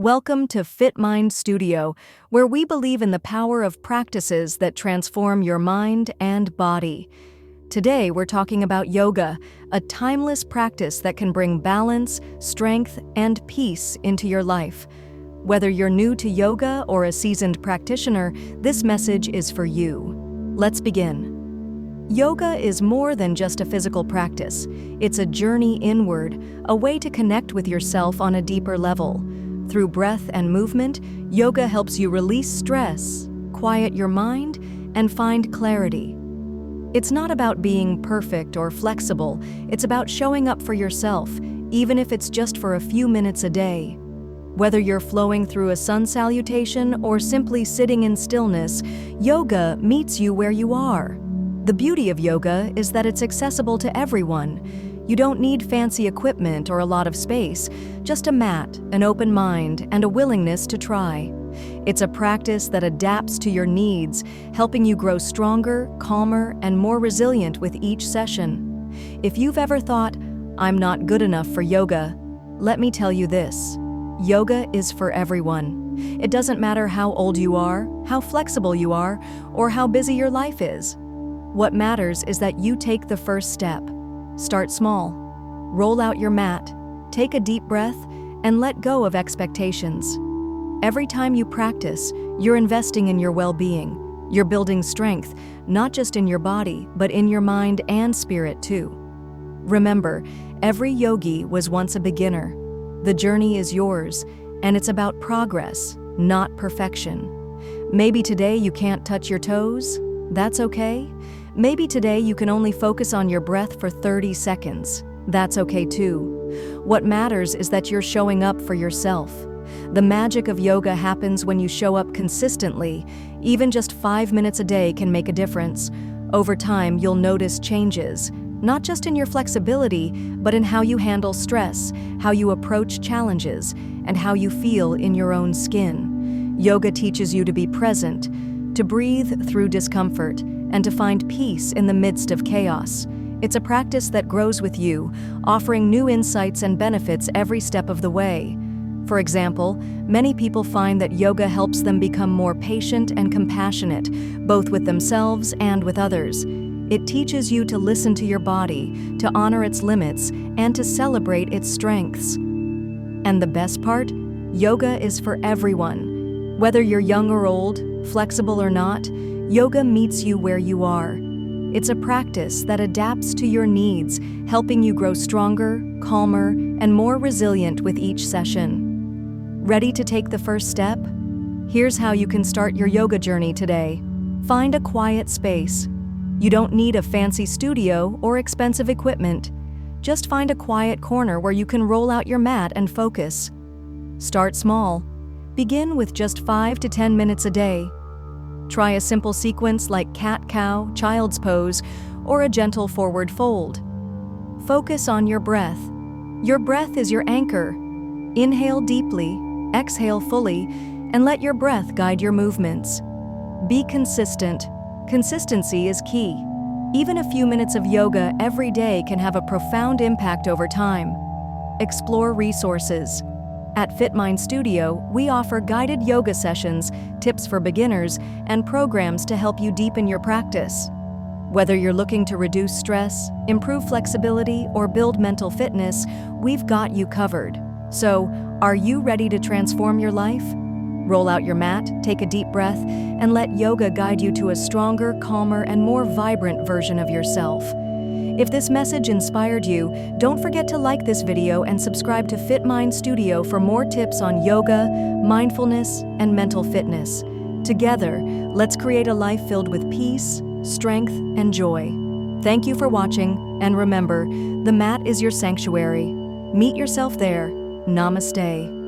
Welcome to FitMind Studio, where we believe in the power of practices that transform your mind and body. Today, we're talking about yoga, a timeless practice that can bring balance, strength, and peace into your life. Whether you're new to yoga or a seasoned practitioner, this message is for you. Let's begin. Yoga is more than just a physical practice. It's a journey inward, a way to connect with yourself on a deeper level. Through breath and movement, yoga helps you release stress, quiet your mind, and find clarity. It's not about being perfect or flexible, it's about showing up for yourself, even if it's just for a few minutes a day. Whether you're flowing through a sun salutation or simply sitting in stillness, yoga meets you where you are. The beauty of yoga is that it's accessible to everyone. You don't need fancy equipment or a lot of space, just a mat, an open mind, and a willingness to try. It's a practice that adapts to your needs, helping you grow stronger, calmer, and more resilient with each session. If you've ever thought, "I'm not good enough for yoga," let me tell you this: yoga is for everyone. It doesn't matter how old you are, how flexible you are, or how busy your life is. What matters is that you take the first step. Start small. Roll out your mat, take a deep breath, and let go of expectations. Every time you practice, you're investing in your well-being. You're building strength, not just in your body, but in your mind and spirit too. Remember, every yogi was once a beginner. The journey is yours, and it's about progress, not perfection. Maybe today you can't touch your toes. That's okay. Maybe today you can only focus on your breath for 30 seconds. That's okay too. What matters is that you're showing up for yourself. The magic of yoga happens when you show up consistently. Even just 5 minutes a day can make a difference. Over time, you'll notice changes, not just in your flexibility, but in how you handle stress, how you approach challenges, and how you feel in your own skin. Yoga teaches you to be present, to breathe through discomfort, and to find peace in the midst of chaos. It's a practice that grows with you, offering new insights and benefits every step of the way. For example, many people find that yoga helps them become more patient and compassionate, both with themselves and with others. It teaches you to listen to your body, to honor its limits, and to celebrate its strengths. And the best part? Yoga is for everyone. Whether you're young or old, flexible or not, yoga meets you where you are. It's a practice that adapts to your needs, helping you grow stronger, calmer, and more resilient with each session. Ready to take the first step? Here's how you can start your yoga journey today. Find a quiet space. You don't need a fancy studio or expensive equipment. Just find a quiet corner where you can roll out your mat and focus. Start small. Begin with just 5 to 10 minutes a day. Try a simple sequence like cat-cow, child's pose, or a gentle forward fold. Focus on your breath. Your breath is your anchor. Inhale deeply, exhale fully, and let your breath guide your movements. Be consistent. Consistency is key. Even a few minutes of yoga every day can have a profound impact over time. Explore resources. At FitMind Studio, we offer guided yoga sessions, tips for beginners, and programs to help you deepen your practice. Whether you're looking to reduce stress, improve flexibility, or build mental fitness, we've got you covered. So, are you ready to transform your life? Roll out your mat, take a deep breath, and let yoga guide you to a stronger, calmer, and more vibrant version of yourself. If this message inspired you, don't forget to like this video and subscribe to FitMind Studio for more tips on yoga, mindfulness, and mental fitness. Together, let's create a life filled with peace, strength, and joy. Thank you for watching, and remember, the mat is your sanctuary. Meet yourself there. Namaste.